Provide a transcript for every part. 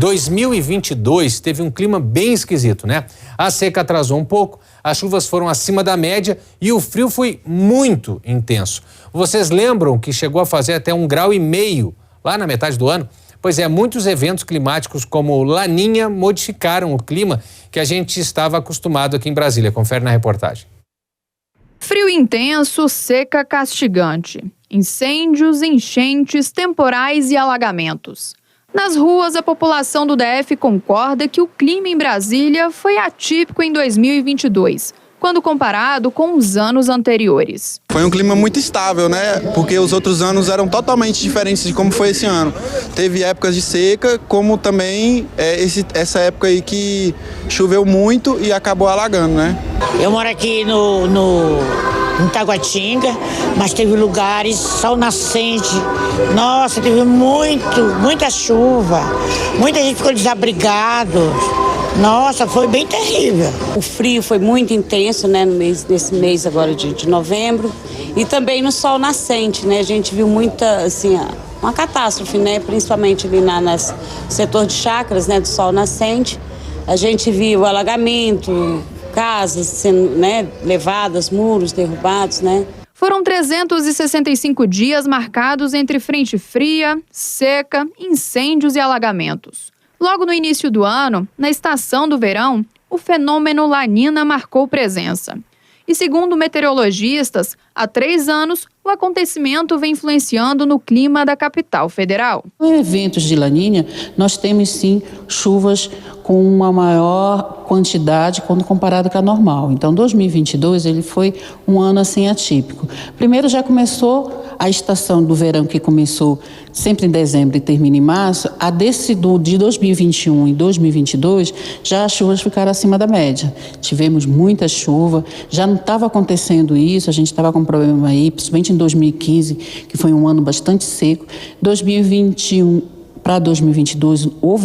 2022 teve um clima bem esquisito, né? A seca atrasou um pouco, as chuvas foram acima da média e o frio foi muito intenso. Vocês lembram que chegou a fazer até 1,5 graus lá na metade do ano? Pois é, muitos eventos climáticos como o Laninha modificaram o clima que a gente estava acostumado aqui em Brasília. Confere na reportagem. Frio intenso, seca castigante, incêndios, enchentes, temporais e alagamentos. Nas ruas, a população do DF concorda que o clima em Brasília foi atípico em 2022, quando comparado com os anos anteriores. Foi um clima muito estável, né? Porque os outros anos eram totalmente diferentes de como foi esse ano. Teve épocas de seca, como também essa época aí que choveu muito e acabou alagando, né? Eu moro aqui em Taguatinga, mas teve lugares, sol nascente. Nossa, teve muita chuva. Muita gente ficou desabrigado. Nossa, foi bem terrível. O frio foi muito intenso, né, nesse mês agora de novembro. E também no sol nascente, né? A gente viu muita, assim, uma catástrofe, né? Principalmente ali no setor de chácaras, né, do sol nascente. A gente viu alagamento, casas sendo, né, levadas, muros derrubados, né? Foram 365 dias marcados entre frente fria, seca, incêndios e alagamentos. Logo no início do ano, na estação do verão, o fenômeno Laninha marcou presença. E segundo meteorologistas, há 3 anos, o acontecimento vem influenciando no clima da capital federal. Em eventos de Laninha, nós temos sim chuvas com uma maior quantidade quando comparado com a normal. Então, 2022 ele foi um ano assim atípico. Primeiro já começou a estação do verão, que começou sempre em dezembro e termina em março. De 2021 e 2022, já as chuvas ficaram acima da média. Tivemos muita chuva, já não estava acontecendo isso, a gente estava com um problema aí, principalmente em 2015, que foi um ano bastante seco. 2021 para 2022, o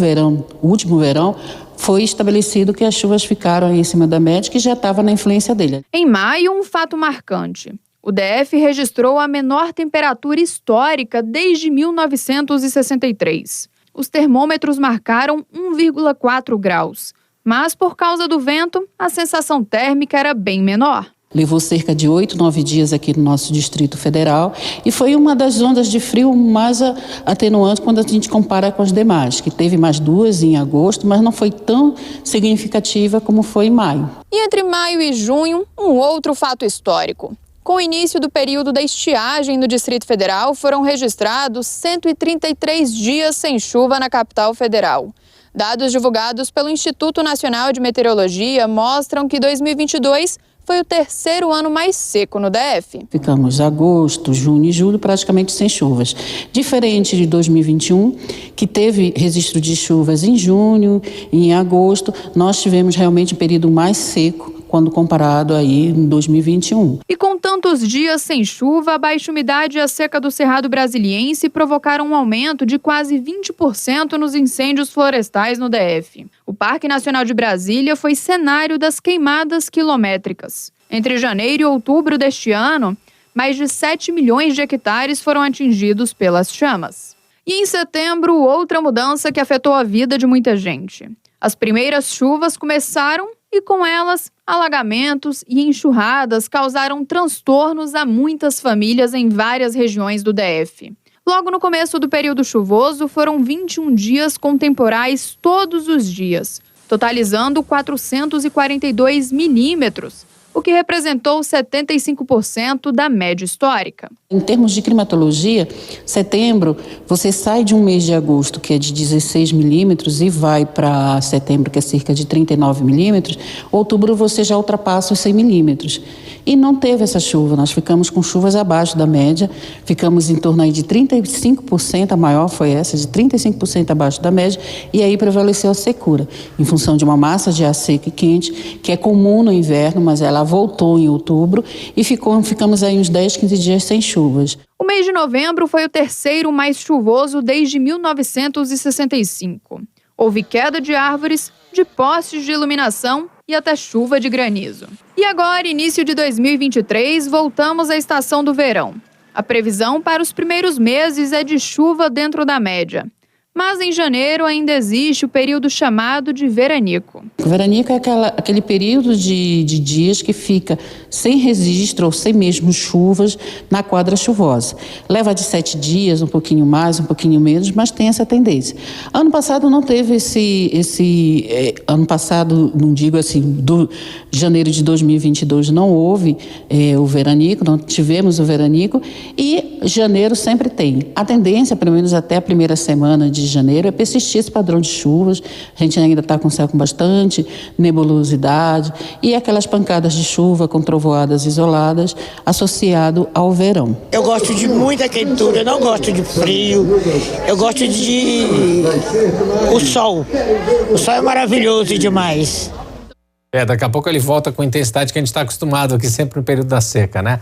último verão, foi estabelecido que as chuvas ficaram aí em cima da média, que já estava na influência dele. Em maio, um fato marcante. O DF registrou a menor temperatura histórica desde 1963. Os termômetros marcaram 1,4 graus. Mas, por causa do vento, a sensação térmica era bem menor. Levou cerca de 8, 9 dias aqui no nosso Distrito Federal e foi uma das ondas de frio mais atenuantes quando a gente compara com as demais, que teve mais 2 em agosto, mas não foi tão significativa como foi em maio. E entre maio e junho, um outro fato histórico. Com o início do período da estiagem no Distrito Federal, foram registrados 133 dias sem chuva na capital federal. Dados divulgados pelo Instituto Nacional de Meteorologia mostram que 2022 foi o 3º ano mais seco no DF. Ficamos agosto, junho e julho praticamente sem chuvas. Diferente de 2021, que teve registro de chuvas em junho e em agosto, nós tivemos realmente um período mais seco quando comparado aí em 2021. E com tantos dias sem chuva, a baixa umidade e a seca do Cerrado Brasiliense provocaram um aumento de quase 20% nos incêndios florestais no DF. O Parque Nacional de Brasília foi cenário das queimadas quilométricas. Entre janeiro e outubro deste ano, mais de 7 milhões de hectares foram atingidos pelas chamas. E em setembro, outra mudança que afetou a vida de muita gente. As primeiras chuvas começaram e, com elas, alagamentos e enxurradas causaram transtornos a muitas famílias em várias regiões do DF. Logo no começo do período chuvoso, foram 21 dias com temporais todos os dias, totalizando 442 milímetros, o que representou 75% da média histórica. Em termos de climatologia, setembro, você sai de um mês de agosto, que é de 16 milímetros, e vai para setembro, que é cerca de 39 milímetros, outubro você já ultrapassa os 100 milímetros. E não teve essa chuva, nós ficamos com chuvas abaixo da média, ficamos em torno aí de 35%, a maior foi essa, de 35% abaixo da média, e aí prevaleceu a secura, em função de uma massa de ar seco e quente, que é comum no inverno, mas ela voltou em outubro, e ficamos aí uns 10, 15 dias sem chuvas. O mês de novembro foi o 3º mais chuvoso desde 1965. Houve queda de árvores, de postes de iluminação e até chuva de granizo. E agora, início de 2023, voltamos à estação do verão. A previsão para os primeiros meses é de chuva dentro da média. Mas em janeiro ainda existe o período chamado de veranico. O veranico é aquele período de dias que fica sem registro ou sem mesmo chuvas na quadra chuvosa. Leva de 7 dias, um pouquinho mais, um pouquinho menos, mas tem essa tendência. Ano passado não teve ano passado, não digo assim, do janeiro de 2022 não houve o veranico, não tivemos o veranico, e janeiro sempre tem. A tendência, pelo menos até a primeira semana de janeiro, é persistir esse padrão de chuvas. A gente ainda está com céu com bastante nebulosidade e aquelas pancadas de chuva com trovoadas isoladas associado ao verão. Eu gosto de muita quentura, eu não gosto de frio, eu gosto de o sol. O sol é maravilhoso demais. Daqui a pouco ele volta com a intensidade que a gente está acostumado aqui sempre no período da seca, né?